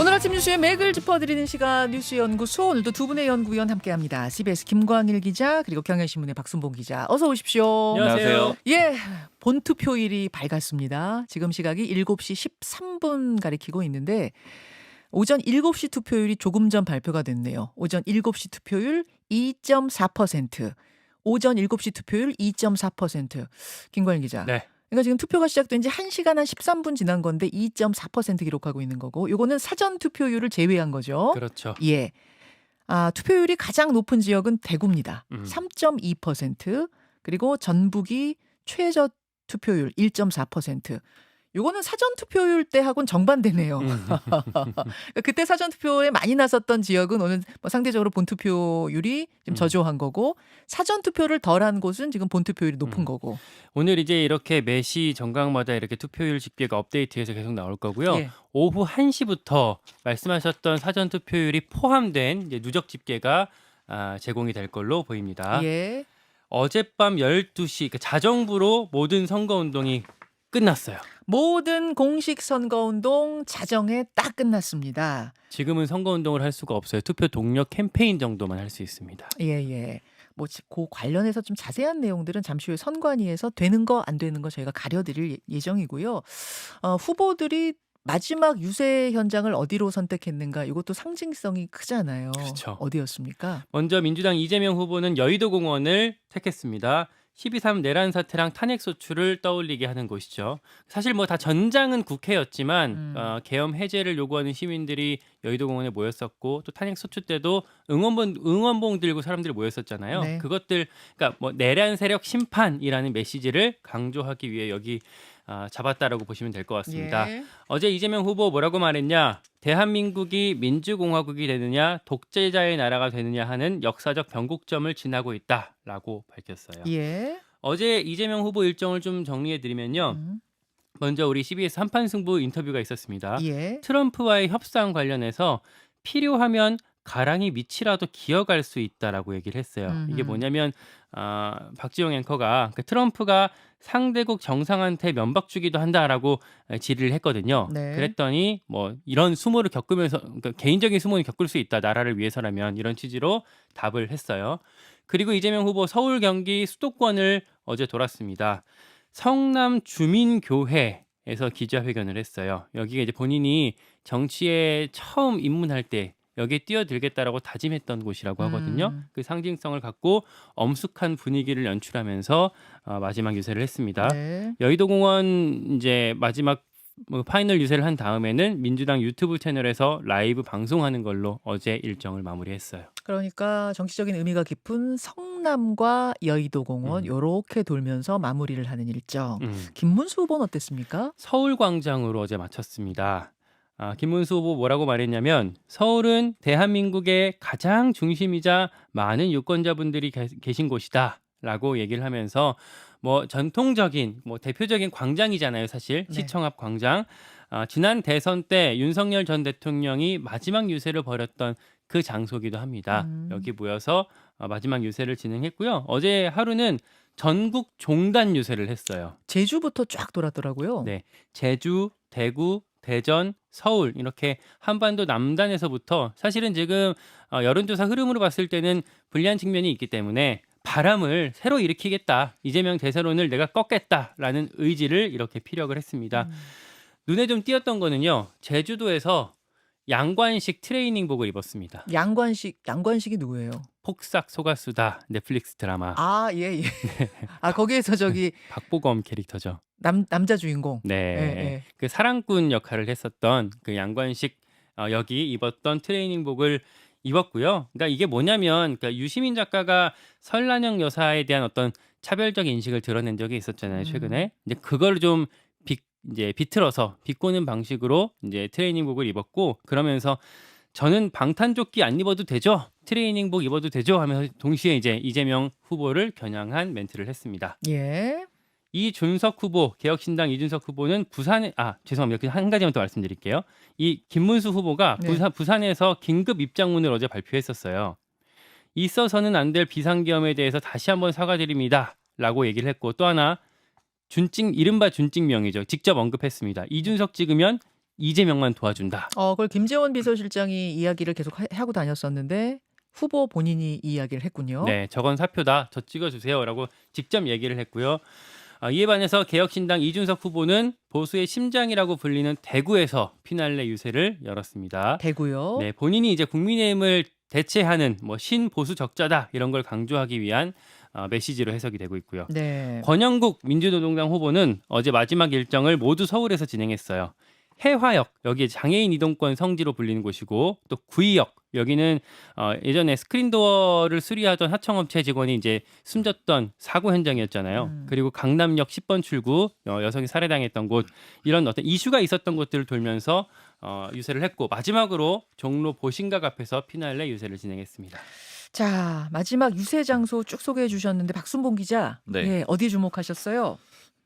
오늘 아침 뉴스의 맥을 짚어드리는 시간 뉴스연구소, 오늘도 두 분의 연구위원 함께합니다. CBS 김광일 기자 그리고 경향신문의 박순봉 기자, 어서 오십시오. 안녕하세요. 예, 본투표일이 밝았습니다. 지금 시각이 7시 13분 가리키고 있는데 오전 7시 투표율이 조금 전 발표가 됐네요. 오전 7시 투표율 2.4%, 오전 7시 투표율 2.4%. 김광일 기자. 네. 그러니까 지금 투표가 시작된 지 1시간 한 13분 지난 건데 2.4% 기록하고 있는 거고, 요거는 사전 투표율을 제외한 거죠. 그렇죠. 예. 투표율이 가장 높은 지역은 대구입니다. 3.2%. 그리고 전북이 최저 투표율 1.4%. 요거는 사전 투표율 때하고는 정반대네요. 그러니까 그때 사전 투표에 많이 나섰던 지역은 오늘 뭐 상대적으로 본투표율이 좀 저조한 거고, 사전 투표를 덜한 곳은 지금 본투표율이 높은 거고. 오늘 이제 이렇게 매시 정각마다 이렇게 투표율 집계가 업데이트해서 계속 나올 거고요. 예. 오후 1시부터 말씀하셨던 사전 투표율이 포함된 이제 누적 집계가 제공이 될 걸로 보입니다. 예. 어젯밤 12시 자정부로 모든 선거 운동이 끝났어요. 모든 공식 선거운동 자정에 딱 끝났습니다. 지금은 선거 운동을 할 수가 없어요. 투표 동력 캠페인 정도만 할 수 있습니다. 예. 뭐 그 관련해서 좀 자세한 내용들은 잠시 후에 선관위에서 되는 거 안 되는 거 저희가 가려드릴 예정이고요. 후보들이 마지막 유세 현장을 어디로 선택했는가, 이것도 상징성이 크잖아요. 그렇죠. 어디였습니까? 먼저 민주당 이재명 후보는 여의도 공원을 택했습니다. 12.3 내란 사태랑 탄핵 소추를 떠올리게 하는 곳이죠. 사실 뭐 다 전장은 국회였지만 계엄 해제를 요구하는 시민들이 여의도 공원에 모였었고, 또 탄핵 소추 때도 응원봉 들고 사람들이 모였었잖아요. 네. 그것들, 그러니까 뭐 내란 세력 심판이라는 메시지를 강조하기 위해 여기 잡았다라고 보시면 될 것 같습니다. 예. 어제 이재명 후보 뭐라고 말했냐? 대한민국이 민주공화국이 되느냐, 독재자의 나라가 되느냐 하는 역사적 변곡점을 지나고 있다라고 밝혔어요. 예. 어제 이재명 후보 일정을 좀 정리해드리면요. 먼저 우리 CBS 한판승부 인터뷰가 있었습니다. 예. 트럼프와의 협상 관련해서 필요하면 가랑이 밑이라도 기어갈 수 있다라고 얘기를 했어요. 이게 뭐냐면 박지용 앵커가 트럼프가 상대국 정상한테 면박 주기도 한다라고 질의를 했거든요. 네. 그랬더니 뭐 이런 수모를 겪으면서, 그러니까 개인적인 수모는 겪을 수 있다, 나라를 위해서라면, 이런 취지로 답을 했어요. 그리고 이재명 후보 서울, 경기 수도권을 어제 돌았습니다. 성남 주민교회에서 기자회견을 했어요. 여기가 이제 본인이 정치에 처음 입문할 때 여기에 뛰어들겠다라고 다짐했던 곳이라고 하거든요. 그 상징성을 갖고 엄숙한 분위기를 연출하면서 마지막 유세를 했습니다. 네. 여의도 공원 이제 마지막 파이널 유세를 한 다음에는 민주당 유튜브 채널에서 라이브 방송하는 걸로 어제 일정을 마무리했어요. 그러니까 정치적인 의미가 깊은 성남과 여의도 공원 요렇게 돌면서 마무리를 하는 일정. 김문수 후보는 어땠습니까? 서울광장으로 어제 마쳤습니다. 김문수 후보 뭐라고 말했냐면, 서울은 대한민국의 가장 중심이자 많은 유권자분들이 계신 곳이다 라고 얘기를 하면서, 뭐 전통적인 뭐 대표적인 광장이잖아요, 사실. 네. 시청 앞 광장. 지난 대선 때 윤석열 전 대통령이 마지막 유세를 벌였던 그 장소기도 합니다. 여기 모여서 마지막 유세를 진행했고요. 어제 하루는 전국 종단 유세를 했어요. 제주부터 쫙 돌았더라고요. 네, 제주, 대구, 대전, 서울, 이렇게 한반도 남단에서부터, 사실은 지금 여론조사 흐름으로 봤을 때는 불리한 측면이 있기 때문에 바람을 새로 일으키겠다, 이재명 대세론을 내가 꺾겠다라는 의지를 이렇게 피력을 했습니다. 눈에 좀 띄었던 거는요, 제주도에서 양관식 트레이닝복을 입었습니다. 양관식이 누구예요? 폭삭 속았수다, 넷플릭스 드라마. 예. 거기에서 저기 박보검 캐릭터죠. 남자 주인공. 네, 예. 그 사랑꾼 역할을 했었던 그 양관식 역이 입었던 트레이닝복을 입었고요. 그러니까 이게 뭐냐면, 그러니까 유시민 작가가 설란영 여사에 대한 어떤 차별적 인식을 드러낸 적이 있었잖아요, 최근에. 이제 그걸 좀 이제 비틀어서 비꼬는 방식으로 이제 트레이닝복을 입었고, 그러면서 저는 방탄조끼 안 입어도 되죠, 트레이닝복 입어도 되죠 하면서 동시에 이제 이재명 후보를 겨냥한 멘트를 했습니다. 예. 이준석 후보, 개혁신당 이준석 후보는 부산에, 죄송합니다. 그냥 한 가지만 더 말씀드릴게요. 이 김문수 후보가 네. 부산에서 긴급 입장문을 어제 발표했었어요. 있어서는 안 될 비상계엄에 대해서 다시 한번 사과드립니다 라고 얘기를 했고, 또 하나 이른바 준직명이죠. 직접 언급했습니다. 이준석 찍으면 이재명만 도와준다. 그걸 김재원 비서실장이 이야기를 계속 하고 다녔었는데 후보 본인이 이 이야기를 했군요. 네, 저건 사표다. 저 찍어주세요라고 직접 얘기를 했고요. 이에 반해서 개혁신당 이준석 후보는 보수의 심장이라고 불리는 대구에서 피날레 유세를 열었습니다. 대구요. 네, 본인이 이제 국민의힘을 대체하는 뭐 신보수 적자다 이런 걸 강조하기 위한 메시지로 해석이 되고 있고요. 네. 권영국 민주노동당 후보는 어제 마지막 일정을 모두 서울에서 진행했어요. 해화역 여기 장애인 이동권 성지로 불리는 곳이고 또 구의역 여기는 예전에 스크린도어를 수리하던 하청업체 직원이 이제 숨졌던 사고 현장이었잖아요. 그리고 강남역 10번 출구 여성이 살해당했던 곳 이런 어떤 이슈가 있었던 곳들을 돌면서 유세를 했고 마지막으로 종로 보신각 앞에서 피날레 유세를 진행했습니다. 자, 마지막 유세 장소 쭉 소개해 주셨는데 박순봉 기자, 네. 예, 어디 주목하셨어요?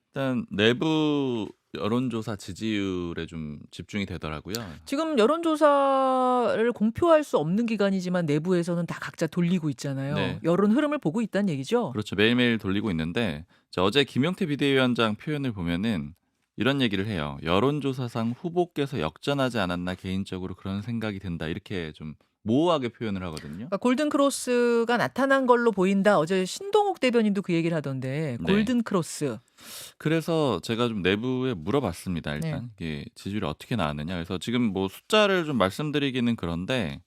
일단 내부 여론조사 지지율에 좀 집중이 되더라고요. 지금 여론조사를 공표할 수 없는 기간이지만 내부에서는 다 각자 돌리고 있잖아요. 네. 여론 흐름을 보고 있다는 얘기죠. 그렇죠. 매일매일 돌리고 있는데 어제 김용태 비대위원장 표현을 보면은 이런 얘기를 해요. 여론조사상 후보께서 역전하지 않았나 개인적으로 그런 생각이 든다. 이렇게 좀 모호하게 표현을 하거든요. 그러니까 골든 크로스가 나타난 걸로 보인다. 어제 신동욱 대변인도 그 얘기를 하던데 네. 골든 크로스. 그래서 제가 좀 내부에 물어봤습니다. 일단 이게 지지율이 어떻게 나왔느냐. 그래서 지금 뭐 숫자를 좀 말씀드리기는 그런데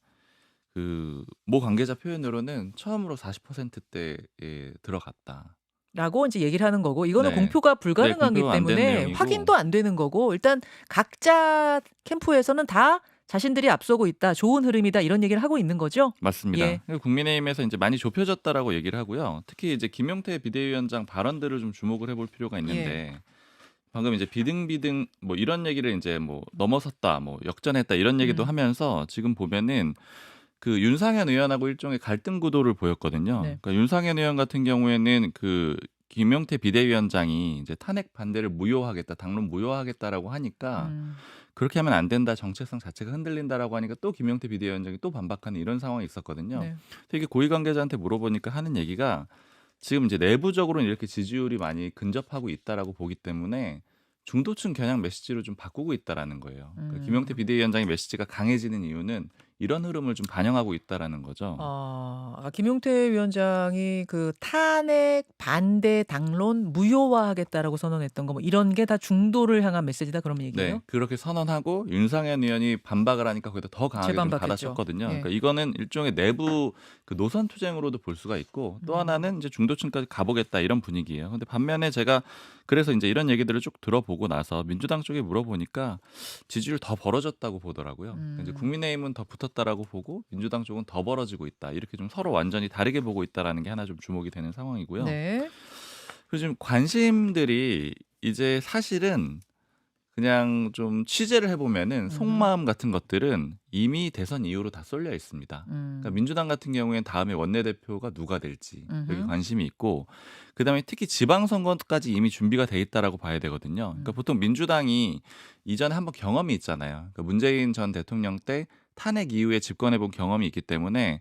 그 모 관계자 표현으로는 처음으로 40%대에 들어갔다. 라고 이제 얘기를 하는 거고 이거는 네. 공표가 불가능하기 공표가 안 된 때문에 내용이고. 확인도 안 되는 거고 일단 각자 캠프에서는 다 자신들이 앞서고 있다. 좋은 흐름이다. 이런 얘기를 하고 있는 거죠. 맞습니다. 예. 그리고 국민의힘에서 이제 많이 좁혀졌다라고 얘기를 하고요. 특히 이제 김용태 비대위원장 발언들을 좀 주목을 해볼 필요가 있는데 방금 이제 비등비등 뭐 이런 얘기를 이제 뭐 넘어섰다, 뭐 역전했다 이런 얘기도 하면서 지금 보면은 그 윤상현 의원하고 일종의 갈등 구도를 보였거든요. 네. 그러니까 윤상현 의원 같은 경우에는 그 김용태 비대위원장이 이제 탄핵 반대를 무효하겠다, 당론 무효하겠다라고 하니까 그렇게 하면 안 된다, 정체성 자체가 흔들린다라고 하니까 또 김용태 비대위원장이 또 반박하는 이런 상황이 있었거든요. 네. 되게 고위 관계자한테 물어보니까 하는 얘기가 지금 이제 내부적으로는 이렇게 지지율이 많이 근접하고 있다라고 보기 때문에 중도층 겨냥 메시지로 좀 바꾸고 있다라는 거예요. 그러니까 김용태 비대위원장의 메시지가 강해지는 이유는 이런 흐름을 좀 반영하고 있다라는 거죠. 김용태 위원장이 그 탄핵 반대 당론 무효화하겠다라고 선언했던 거 뭐 이런 게 다 중도를 향한 메시지다 그런 얘기예요? 네, 그렇게 선언하고 윤상현 의원이 반박을 하니까 거기다 더 강하게 좀 재반박했죠. 받아쳤거든요. 예. 그러니까 이거는 일종의 내부 그 노선 투쟁으로도 볼 수가 있고 또 하나는 이제 중도층까지 가보겠다 이런 분위기예요. 근데 반면에 제가 그래서 이제 이런 얘기들을 쭉 들어보고 나서 민주당 쪽에 물어보니까 지지율 더 벌어졌다고 보더라고요. 이제 국민의힘은 더 붙었다라고 보고 민주당 쪽은 더 벌어지고 있다. 이렇게 좀 서로 완전히 다르게 보고 있다라는 게 하나 좀 주목이 되는 상황이고요. 네. 그리고 지금 관심들이 이제 사실은 그냥 좀 취재를 해보면은 속마음 같은 것들은 이미 대선 이후로 다 쏠려 있습니다. 그러니까 민주당 같은 경우에는 다음에 원내대표가 누가 될지 여기 관심이 있고 그다음에 특히 지방선거까지 이미 준비가 돼 있다라고 봐야 되거든요. 그러니까 보통 민주당이 이전에 한번 경험이 있잖아요. 그러니까 문재인 전 대통령 때 탄핵 이후에 집권해본 경험이 있기 때문에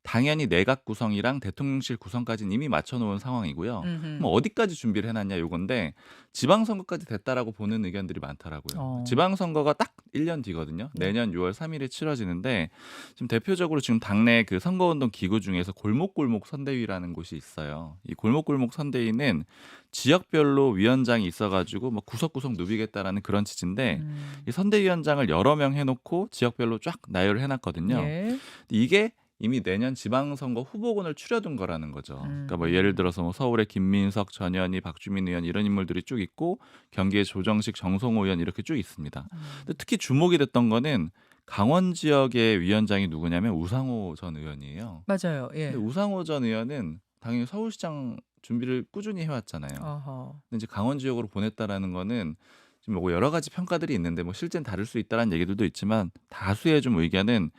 당연히 내각 구성이랑 대통령실 구성까지는 이미 맞춰놓은 상황이고요. 뭐 어디까지 준비를 해놨냐 요건데 지방선거까지 됐다라고 보는 의견들이 많더라고요. 지방선거가 딱 1년 뒤거든요. 내년 6월 3일에 치러지는데 지금 대표적으로 지금 당내 그 선거운동 기구 중에서 골목골목 선대위라는 곳이 있어요. 이 골목골목 선대위는 지역별로 위원장이 있어가지고 뭐 구석구석 누비겠다라는 그런 취지인데 이 선대위원장을 여러 명 해놓고 지역별로 쫙 나열을 해놨거든요. 예. 이게 이미 내년 지방선거 후보군을 추려둔 거라는 거죠. 그러니까 뭐 예를 들어서 뭐 서울의 김민석, 전현희, 박주민 의원 이런 인물들이 쭉 있고 경기의 조정식, 정성호 의원 이렇게 쭉 있습니다. 근데 특히 주목이 됐던 거는 강원 지역의 위원장이 누구냐면 우상호 전 의원이에요. 맞아요. 예. 근데 우상호 전 의원은 당연히 서울시장 준비를 꾸준히 해왔잖아요. 근데 이제 강원 지역으로 보냈다라는 거는 지금 뭐 여러 가지 평가들이 있는데 뭐 실제는 다를 수 있다라는 얘기들도 있지만 다수의 좀 의견은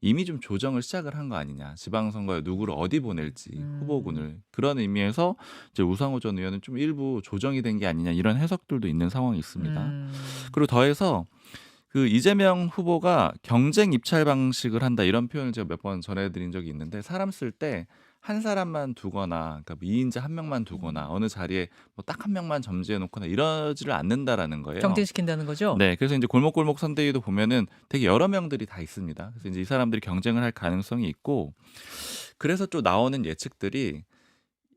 이미 좀 조정을 시작을 한 거 아니냐. 지방선거에 누구를 어디 보낼지 후보군을 그런 의미에서 이제 우상호 전 의원은 좀 일부 조정이 된 게 아니냐 이런 해석들도 있는 상황이 있습니다. 그리고 더해서 그 이재명 후보가 경쟁 입찰 방식을 한다 이런 표현을 제가 몇 번 전해드린 적이 있는데 사람 쓸 때 한 사람만 두거나 그러니까 2인자 한 명만 두거나 어느 자리에 뭐 딱 한 명만 점지해 놓거나 이러지를 않는다라는 거예요. 경쟁시킨다는 거죠? 네. 그래서 이제 골목골목 선대위도 보면은 되게 여러 명들이 다 있습니다. 그래서 이제 이 사람들이 경쟁을 할 가능성이 있고 그래서 또 나오는 예측들이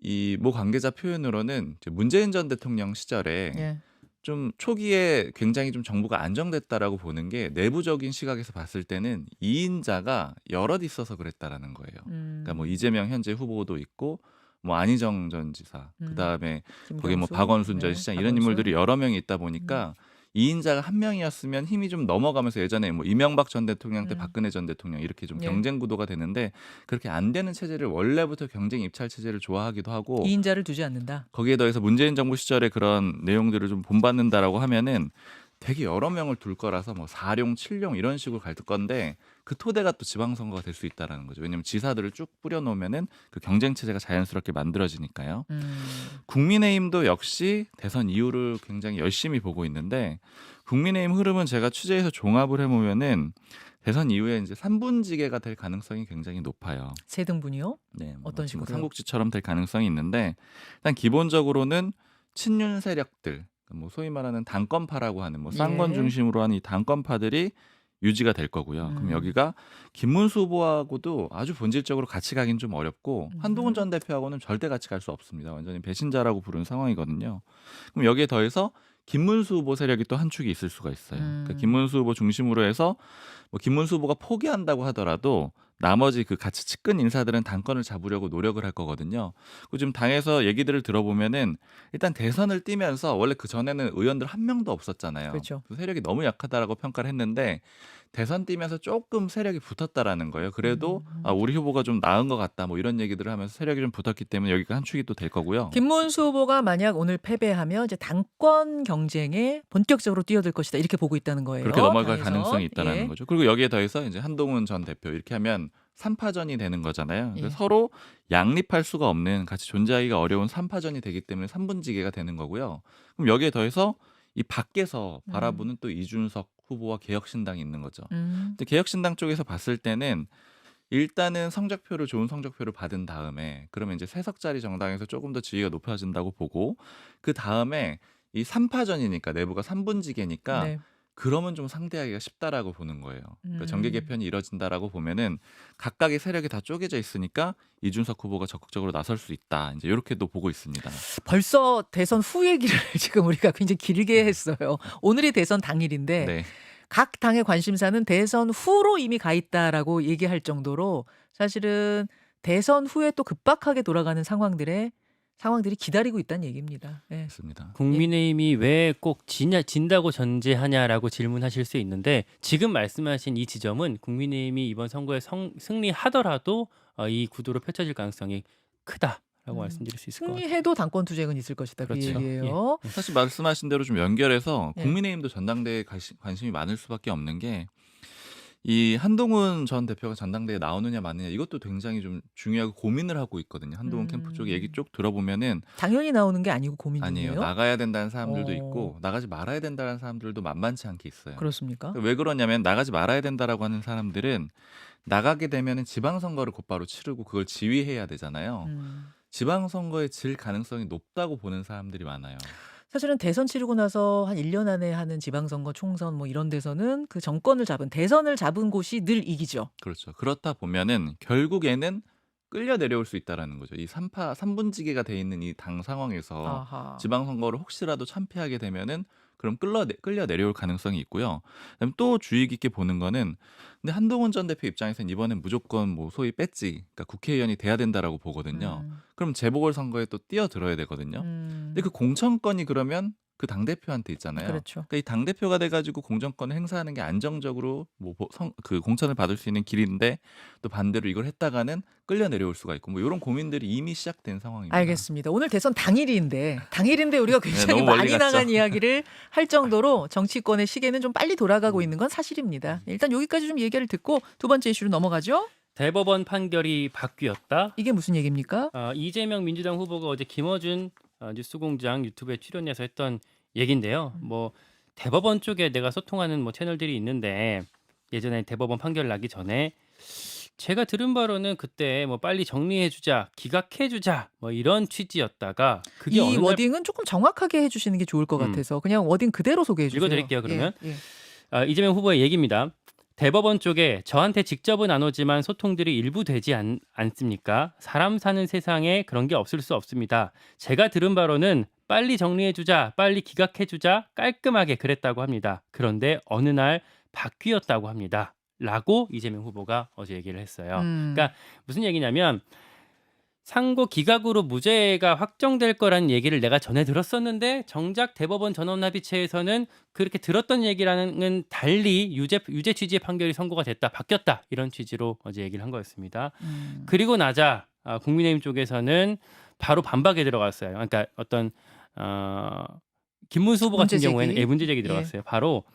이 모 관계자 표현으로는 이제 문재인 전 대통령 시절에 예. 좀 초기에 굉장히 좀 정부가 안정됐다라고 보는 게 내부적인 시각에서 봤을 때는 2인자가 여럿 있어서 그랬다라는 거예요. 그러니까 뭐 이재명 현재 후보도 있고 뭐 안희정 전 지사, 그다음에 거기 뭐 김경수. 박원순 전 네, 시장 이런 박원순. 인물들이 여러 명이 있다 보니까 2인자가 한 명이었으면 힘이 좀 넘어가면서 예전에 뭐 이명박 전 대통령 때 박근혜 전 대통령 이렇게 좀 예. 경쟁 구도가 되는데 그렇게 안 되는 체제를 원래부터 경쟁 입찰 체제를 좋아하기도 하고 2인자를 두지 않는다. 거기에 더해서 문재인 정부 시절에 그런 내용들을 좀 본받는다라고 하면은 되게 여러 명을 둘 거라서 뭐 4룡, 7룡 이런 식으로 갈 건데 그 토대가 또 지방선거가 될 수 있다라는 거죠. 왜냐하면 지사들을 쭉 뿌려놓으면은 그 경쟁 체제가 자연스럽게 만들어지니까요. 국민의힘도 역시 대선 이후를 굉장히 열심히 보고 있는데 국민의힘 흐름은 제가 취재해서 종합을 해보면은 대선 이후에 이제 3분지계가 될 가능성이 굉장히 높아요. 세 등분이요? 네, 어떤 뭐 식으로요? 삼국지처럼 될 가능성이 있는데 일단 기본적으로는 친윤 세력들, 뭐 소위 말하는 당권파라고 하는 뭐 쌍권 예. 중심으로 하는 이 당권파들이 유지가 될 거고요. 그럼 음. 여기가 김문수 후보하고도 아주 본질적으로 같이 가긴 좀 어렵고 한동훈 전 대표하고는 절대 같이 갈 수 없습니다. 완전히 배신자라고 부른 상황이거든요. 그럼 여기에 더해서 김문수 후보 세력이 또 한 축이 있을 수가 있어요. 그러니까 김문수 후보 중심으로 해서 뭐 김문수 후보가 포기한다고 하더라도 나머지 그 같이 측근 인사들은 당권을 잡으려고 노력을 할 거거든요. 그 지금 당에서 얘기들을 들어보면은 일단 대선을 뛰면서 원래 그 전에는 의원들 한 명도 없었잖아요. 그렇죠. 그 세력이 너무 약하다라고 평가를 했는데 대선 뛰면서 조금 세력이 붙었다라는 거예요. 그래도 아, 우리 후보가 좀 나은 것 같다. 뭐 이런 얘기들을 하면서 세력이 좀 붙었기 때문에 여기가 한 축이 또 될 거고요. 김문수 후보가 만약 오늘 패배하면 이제 당권 경쟁에 본격적으로 뛰어들 것이다 이렇게 보고 있다는 거예요. 그렇게 넘어갈 당에서. 가능성이 있다라는 예. 거죠. 그리고 여기에 더해서 이제 한동훈 전 대표 이렇게 하면 3파전이 되는 거잖아요. 예. 서로 양립할 수가 없는 같이 존재하기가 어려운 3파전이 되기 때문에 3분지계가 되는 거고요. 그럼 여기에 더해서 이 밖에서 바라보는 또 이준석 후보와 개혁신당이 있는 거죠. 근데 개혁신당 쪽에서 봤을 때는 일단은 성적표를 좋은 성적표를 받은 다음에 그러면 이제 3석짜리 정당에서 조금 더 지위가 높아진다고 보고 그 다음에 이 3파전이니까 내부가 3분지계니까 네. 그러면 좀 상대하기가 쉽다라고 보는 거예요. 그러니까 정계 음. 개편이 이뤄진다라고 보면은 각각의 세력이 다 쪼개져 있으니까 이준석 후보가 적극적으로 나설 수 있다. 이제 이렇게도 보고 있습니다. 벌써 대선 후 얘기를 지금 우리가 굉장히 길게 했어요. 오늘이 대선 당일인데 네. 각 당의 관심사는 대선 후로 이미 가 있다라고 얘기할 정도로 사실은 대선 후에 또 급박하게 돌아가는 상황들이 기다리고 있다는 얘기입니다. 예. 맞습니다. 국민의힘이 왜 꼭 진다고 전제하냐라고 질문하실 수 있는데 지금 말씀하신 이 지점은 국민의힘이 이번 선거에 승리하더라도 이 구도로 펼쳐질 가능성이 크다라고 말씀드릴 수 있을 것 같아요. 승리해도 당권 투쟁은 있을 것이다. 그렇죠. 그 얘기예요. 사실 말씀하신 대로 좀 연결해서 예. 국민의힘도 전당대회에 관심이 많을 수밖에 없는 게 이 한동훈 전 대표가 전당대회에 나오느냐 마느냐 이것도 굉장히 좀 중요하고 고민을 하고 있거든요. 한동훈 캠프 쪽 얘기 쭉 들어보면은 당연히 나오는 게 아니고 고민 아니에요. 중이에요. 나가야 된다는 사람들도 어. 있고 나가지 말아야 된다는 사람들도 만만치 않게 있어요. 그렇습니까? 왜 그러냐면 나가지 말아야 된다라고 하는 사람들은 나가게 되면은 지방선거를 곧바로 치르고 그걸 지휘해야 되잖아요. 지방선거에 질 가능성이 높다고 보는 사람들이 많아요. 사실은 대선 치르고 나서 한 1년 안에 하는 지방선거, 총선 뭐 이런 데서는 그 대선을 잡은 곳이 늘 이기죠. 그렇죠. 그렇다 보면은 결국에는 끌려 내려올 수 있다라는 거죠. 이 3분지계가 돼 있는 이 당 상황에서 아하. 지방선거를 혹시라도 참패하게 되면은 그럼 끌려 내려올 가능성이 있고요. 그다음에 또 주의 깊게 보는 거는 근데 한동훈 전 대표 입장에서는 이번엔 무조건 뭐 소위 배지, 그러니까 국회의원이 돼야 된다라고 보거든요. 그럼 재보궐선거에 또 뛰어들어야 되거든요. 근데 그 공천권이 그러면 그 당대표한테 있잖아요. 그렇죠. 그러니까 이 당대표가 돼가지고 공천권을 행사하는 게 안정적으로 그 공천을 받을 수 있는 길인데 또 반대로 이걸 했다가는 끌려 내려올 수가 있고 뭐 이런 고민들이 이미 시작된 상황입니다. 알겠습니다. 오늘 대선 당일인데 우리가 굉장히 너무 멀리 많이 갔죠. 나간 이야기를 할 정도로 정치권의 시계는 좀 빨리 돌아가고 있는 건 사실입니다. 일단 여기까지 좀 얘기를 듣고 두 번째 이슈로 넘어가죠. 대법원 판결이 바뀌었다. 이게 무슨 얘기입니까? 이재명 민주당 후보가 어제 김어준 뉴스공장 유튜브에 출연해서 했던 얘긴데요. 뭐 대법원 쪽에 내가 소통하는 뭐 채널들이 있는데 예전에 대법원 판결 나기 전에 제가 들은 바로는 그때 뭐 빨리 정리해주자, 기각해주자 뭐 이런 취지였다가 그게 이 어느 날 워딩은 조금 정확하게 해주시는 게 좋을 것 같아서 그냥 워딩 그대로 소개해 주세요. 읽어드릴게요. 그러면 예. 이재명 후보의 얘기입니다. 대법원 쪽에 저한테 직접은 안 오지만 소통들이 일부 되지 않습니까? 사람 사는 세상에 그런 게 없을 수 없습니다. 제가 들은 바로는 빨리 정리해주자, 빨리 기각해주자 깔끔하게 그랬다고 합니다. 그런데 어느 날 바뀌었다고 합니다. 라고 이재명 후보가 어제 얘기를 했어요. 그러니까 무슨 얘기냐면 상고 기각으로 무죄가 확정될 거라는 얘기를 내가 전에 들었었는데 정작 대법원 전원합의체에서는 그렇게 들었던 얘기랑은 달리 유죄 취지의 판결이 선고가 됐다, 바뀌었다 이런 취지로 어제 얘기를 한 거였습니다. 그리고 나자 국민의힘 쪽에서는 바로 반박에 들어갔어요. 그러니까 어떤 김문수 후보 같은 문제 제기. 경우에는 문제 제기 들어갔어요. 바로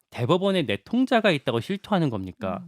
대법원에 내통자가 있다고 실토하는 겁니까?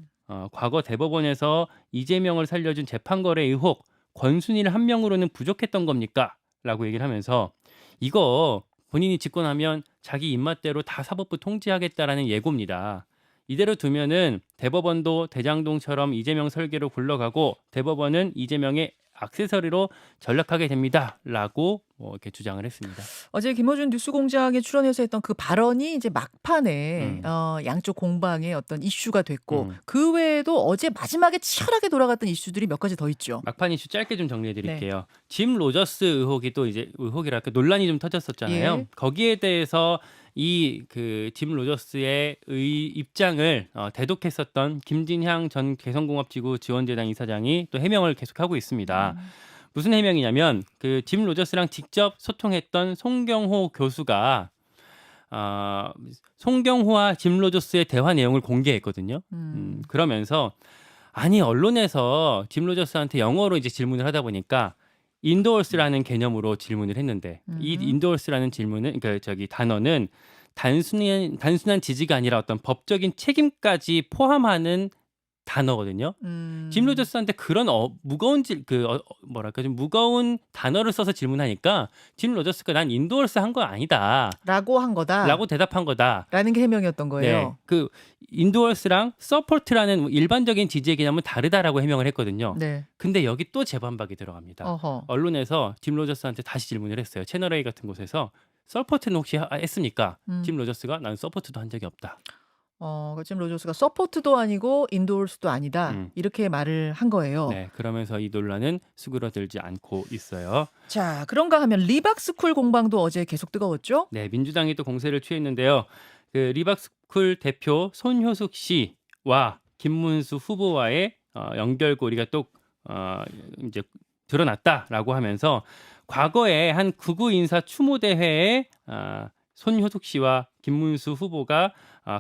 과거 대법원에서 이재명을 살려준 재판거래 의혹 권순일 한 명으로는 부족했던 겁니까? 라고 얘기를 하면서 이거 본인이 집권하면 자기 입맛대로 다 사법부 통제하겠다라는 예고입니다. 이대로 두면은 대법원도 대장동처럼 이재명 설계로 굴러가고 대법원은 이재명의 액세서리로 전락하게 됩니다라고 이렇게 주장을 했습니다. 어제 김어준 뉴스공장에 출연해서 했던 그 발언이 이제 막판에 양쪽 공방의 어떤 이슈가 됐고 그 외에도 어제 마지막에 치열하게 돌아갔던 이슈들이 몇 가지 더 있죠. 막판 이슈 짧게 좀 정리해드릴게요. 짐 로저스 의혹이 또 이제 의혹이랄까 논란이 좀 터졌었잖아요. 예. 거기에 대해서 이 그 짐 로저스의 입장을 대독했었던 김진향 전 개성공업지구 지원재단 이사장이 또 해명을 계속하고 있습니다. 무슨 해명이냐면 그 짐 로저스랑 직접 소통했던 송경호 교수가 송경호와 짐 로저스의 대화 내용을 공개했거든요. 그러면서 아니 언론에서 짐 로저스한테 영어로 이제 질문을 하다 보니까 인도어스라는 개념으로 질문을 했는데 이 인도어스라는 질문은 그러니까 저기 단어는 단순한 지지가 아니라 어떤 법적인 책임까지 포함하는 단어거든요. 짐 로저스한테 그런 무거운 좀 무거운 단어를 써서 질문하니까 짐 로저스가 난 인도어스 한 거 아니다라고 한 거다. 라고 대답한 거다라는 게 해명이었던 거예요. 네, 그 인도어스랑 서포트라는 일반적인 지지의 개념은 다르다라고 해명을 했거든요. 네. 근데 여기 또 재반박이 들어갑니다. 어허. 언론에서 짐 로저스한테 다시 질문을 했어요. 채널 A 같은 곳에서 서포트는 혹시 했습니까? 짐 로저스가 난 서포트도 한 적이 없다. 짐 로저스가 서포트도 아니고 인도어스도 아니다. 이렇게 말을 한 거예요. 네, 그러면서 이 논란은 수그러들지 않고 있어요. 자, 그런가 하면 리박스쿨 공방도 어제 계속 뜨거웠죠? 네, 민주당이 또 공세를 취했는데요. 그 리박스쿨 대표 손효숙 씨와 김문수 후보와의 연결고리가 또 이제 드러났다라고 하면서 과거에 한 극우 인사 추모 대회에 손효숙 씨와 김문수 후보가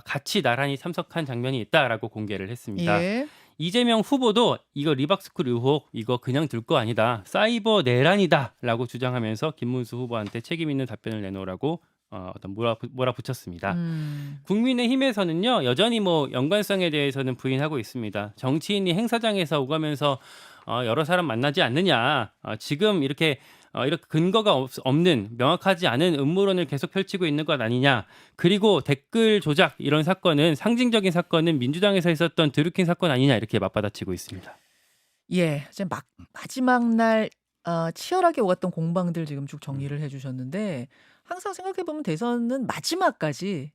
같이 나란히 참석한 장면이 있다라고 공개를 했습니다. 예. 이재명 후보도 이거 리박스쿨 의혹 이거 그냥 들 거 아니다. 사이버 내란이다라고 주장하면서 김문수 후보한테 책임 있는 답변을 내놓으라고 어떤 몰아붙였습니다. 국민의힘에서는요 여전히 뭐 연관성에 대해서는 부인하고 있습니다. 정치인이 행사장에서 오가면서 여러 사람 만나지 않느냐. 지금 이렇게 근거가 없는 명확하지 않은 음모론을 계속 펼치고 있는 것 아니냐. 그리고 댓글 조작 이런 사건은 상징적인 사건은 민주당에서 있었던 드루킹 사건 아니냐 이렇게 맞받아치고 있습니다. 예, 이제 마지막 날 치열하게 오갔던 공방들 지금 쭉 정리를 해주셨는데 항상 생각해보면 대선은 마지막까지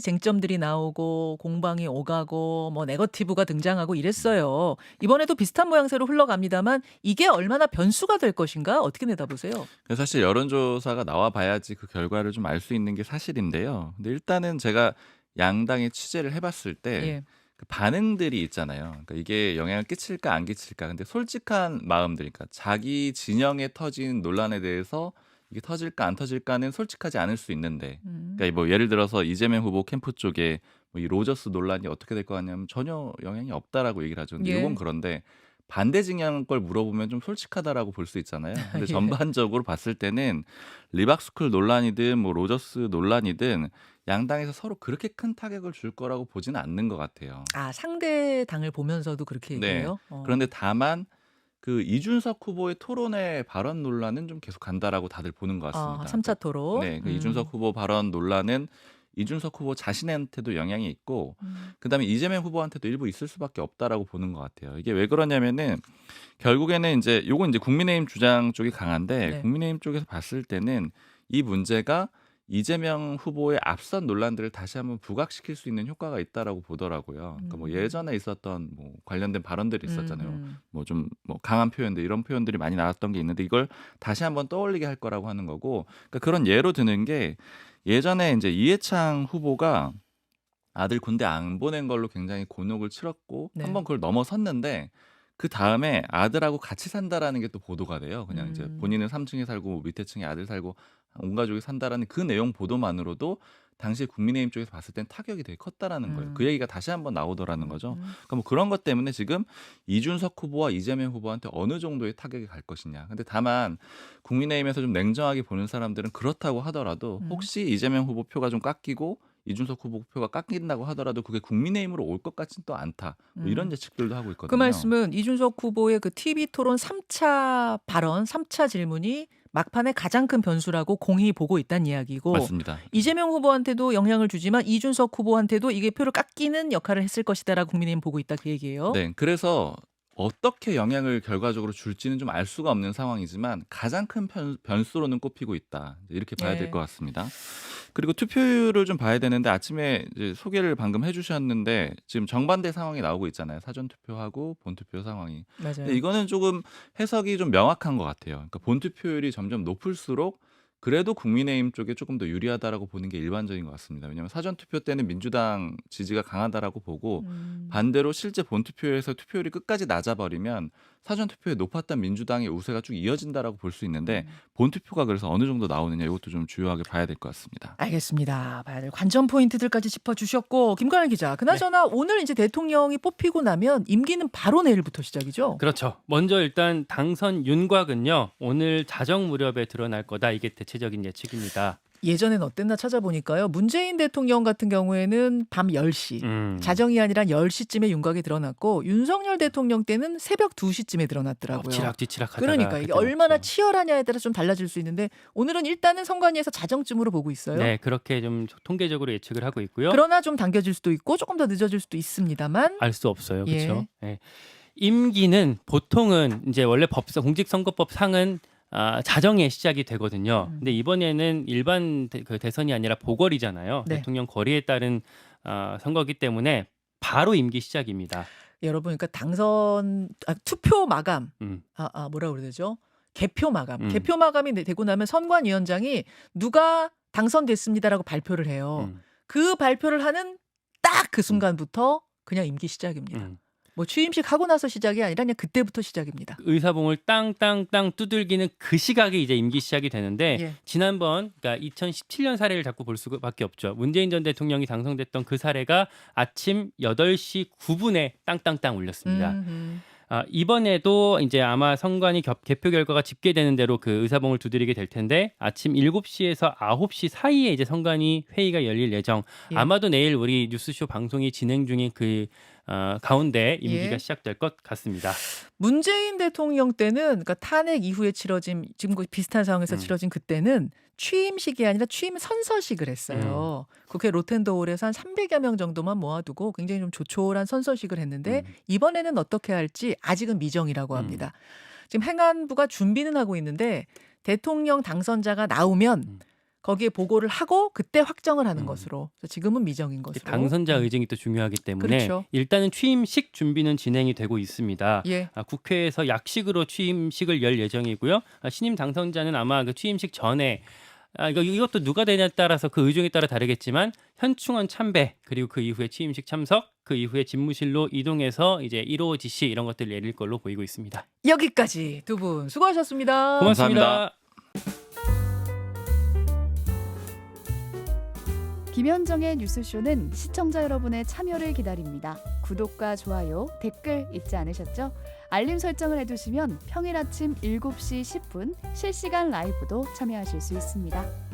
쟁점들이 나오고 공방이 오가고 뭐 네거티브가 등장하고 이랬어요. 이번에도 비슷한 모양새로 흘러갑니다만 이게 얼마나 변수가 될 것인가 어떻게 내다보세요? 사실 여론조사가 나와 봐야지 그 결과를 좀 알 수 있는 게 사실인데요. 근데 일단은 제가 양당의 취재를 해봤을 때 예. 그 반응들이 있잖아요. 그러니까 이게 영향을 끼칠까 안 끼칠까. 근데 솔직한 마음들, 그러니까 자기 진영에 터진 논란에 대해서 이게 터질까 안 터질까는 솔직하지 않을 수 있는데, 그러니까 뭐 예를 들어서 이재명 후보 캠프 쪽에 뭐 이 로저스 논란이 어떻게 될 것 같냐면 전혀 영향이 없다라고 얘기를 하죠. 근데 예. 이건 그런데 반대 진영 걸 물어보면 좀 솔직하다라고 볼 수 있잖아요. 근데 예. 전반적으로 봤을 때는 리박스쿨 논란이든 뭐 로저스 논란이든 양당에서 서로 그렇게 큰 타격을 줄 거라고 보지는 않는 것 같아요. 상대 당을 보면서도 그렇게 얘기해요? 그런데 다만 그 이준석 후보의 토론회 발언 논란은 좀 계속 간다라고 다들 보는 것 같습니다. 3차 토론. 그 이준석 후보 발언 논란은 이준석 후보 자신한테도 영향이 있고 그다음에 이재명 후보한테도 일부 있을 수밖에 없다라고 보는 것 같아요. 이게 왜 그러냐면은 결국에는 이제 요건 이제 국민의힘 주장 쪽이 강한데 네. 국민의힘 쪽에서 봤을 때는 이 문제가 이재명 후보의 앞선 논란들을 다시 한번 부각시킬 수 있는 효과가 있다라고 보더라고요. 그러니까 뭐 예전에 있었던 뭐 관련된 발언들이 있었잖아요. 뭐 좀 뭐 강한 표현들 이런 표현들이 많이 나왔던 게 있는데 이걸 다시 한번 떠올리게 할 거라고 하는 거고 그러니까 그런 예로 드는 게 예전에 이제 이해창 후보가 아들 군대 안 보낸 걸로 굉장히 곤혹을 치렀고 네. 한번 그걸 넘어섰는데 그 다음에 아들하고 같이 산다라는 게 또 보도가 돼요. 그냥 이제 본인은 3층에 살고 밑에 층에 아들 살고 온 가족이 산다라는 그 내용 보도만으로도 당시 국민의힘 쪽에서 봤을 땐 타격이 되게 컸다라는 거예요. 그 얘기가 다시 한번 나오더라는 거죠. 그러니까 뭐 그런 것 때문에 지금 이준석 후보와 이재명 후보한테 어느 정도의 타격이 갈 것이냐. 근데 다만 국민의힘에서 좀 냉정하게 보는 사람들은 그렇다고 하더라도 혹시 이재명 후보 표가 좀 깎이고 이준석 후보 표가 깎인다고 하더라도 그게 국민의힘으로 올 것 같진 또 않다. 뭐 이런 예측들도 하고 있거든요. 그 말씀은 이준석 후보의 그 TV 토론 3차 발언, 3차 질문이 막판에 가장 큰 변수라고 공히 보고 있다는 이야기고 맞습니다. 이재명 후보한테도 영향을 주지만 이준석 후보한테도 이게 표를 깎이는 역할을 했을 것이다라고 국민의힘 보고 있다 그 얘기예요. 네, 그래서 어떻게 영향을 결과적으로 줄지는 좀 알 수가 없는 상황이지만 가장 큰 변수로는 꼽히고 있다. 이렇게 봐야 네. 될 것 같습니다. 그리고 투표율을 좀 봐야 되는데 아침에 이제 소개를 방금 해주셨는데 지금 정반대 상황이 나오고 있잖아요. 사전 투표하고 본 투표 상황이. 맞아요. 근데 이거는 조금 해석이 좀 명확한 것 같아요. 그러니까 본 투표율이 점점 높을수록 그래도 국민의힘 쪽에 조금 더 유리하다라고 보는 게 일반적인 것 같습니다. 왜냐하면 사전 투표 때는 민주당 지지가 강하다라고 보고 반대로 실제 본 투표에서 투표율이 끝까지 낮아버리면 사전 투표에 높았던 민주당의 우세가 쭉 이어진다라고 볼 수 있는데 본 투표가 그래서 어느 정도 나오느냐 이것도 좀 주요하게 봐야 될 것 같습니다. 알겠습니다. 봐야 될 관전 포인트들까지 짚어주셨고 김관일 기자. 그나저나 오늘 이제 대통령이 뽑히고 나면 임기는 바로 내일부터 시작이죠. 그렇죠. 먼저 일단 당선 윤곽은요. 오늘 자정 무렵에 드러날 거다. 이게 대체적인 예측입니다. 예전엔 어땠나 찾아보니까요. 문재인 대통령 같은 경우에는 밤 10시, 자정이 아니라 10시쯤에 윤곽이 드러났고 윤석열 대통령 때는 새벽 2시쯤에 드러났더라고요. 엎치락뒤치락하다가 그러니까 이게 얼마나 치열하냐에 따라 좀 달라질 수 있는데 오늘은 일단은 선관위에서 자정쯤으로 보고 있어요. 네, 그렇게 좀 통계적으로 예측을 하고 있고요. 그러나 좀 당겨질 수도 있고 조금 더 늦어질 수도 있습니다만 알 수 없어요. 예. 그렇죠? 네. 임기는 보통은 이제 원래 공직선거법 상은 자정에 시작이 되거든요. 근데 이번에는 일반 대선이 아니라 보궐이잖아요. 네. 대통령 거리에 따른 선거기 때문에 바로 임기 시작입니다. 여러분 그러니까 투표 마감 뭐라 그래야 되죠? 개표 마감. 개표 마감이 되고 나면 선관위원장이 누가 당선됐습니다라고 발표를 해요. 그 발표를 하는 딱 그 순간부터 그냥 임기 시작입니다. 뭐 취임식 하고 나서 시작이 아니라 그냥 그때부터 시작입니다. 의사봉을 땅땅땅 두들기는 그 시각이 이제 임기 시작이 되는데 예. 지난번 그러니까 2017년 사례를 자꾸 볼 수밖에 없죠. 문재인 전 대통령이 당선됐던 그 사례가 아침 8시 9분에 땅땅땅 울렸습니다. 이번에도 이제 아마 선관위 개표 결과가 집계되는 대로 그 의사봉을 두드리게 될 텐데 아침 7시에서 9시 사이에 이제 선관위 회의가 열릴 예정. 예. 아마도 내일 우리 뉴스쇼 방송이 진행 중인 그 가운데 임기가 예. 시작될 것 같습니다. 문재인 대통령 때는 그러니까 탄핵 이후에 치러진 지금 비슷한 상황에서 치러진 그때는 취임식이 아니라 취임 선서식을 했어요. 국회 로텐더홀에서 한 300여 명 정도만 모아두고 굉장히 좀 조촐한 선서식을 했는데 이번에는 어떻게 할지 아직은 미정이라고 합니다. 지금 행안부가 준비는 하고 있는데 대통령 당선자가 나오면 거기에 보고를 하고 그때 확정을 하는 것으로 지금은 미정인 것으로. 당선자 의증이 또 중요하기 때문에 그렇죠. 일단은 취임식 준비는 진행이 되고 있습니다. 예. 국회에서 약식으로 취임식을 열 예정이고요. 신임 당선자는 아마 그 취임식 전에 이것도 누가 되냐에 따라서 그 의중에 따라 다르겠지만 현충원 참배 그리고 그 이후에 취임식 참석 그 이후에 집무실로 이동해서 이제 1호 지시 이런 것들을 내릴 걸로 보이고 있습니다. 여기까지 두 분 수고하셨습니다. 고맙습니다. 감사합니다. 김현정의 뉴스쇼는 시청자 여러분의 참여를 기다립니다. 구독과 좋아요, 댓글 잊지 않으셨죠? 알림 설정을 해두시면 평일 아침 7시 10분 실시간 라이브도 참여하실 수 있습니다.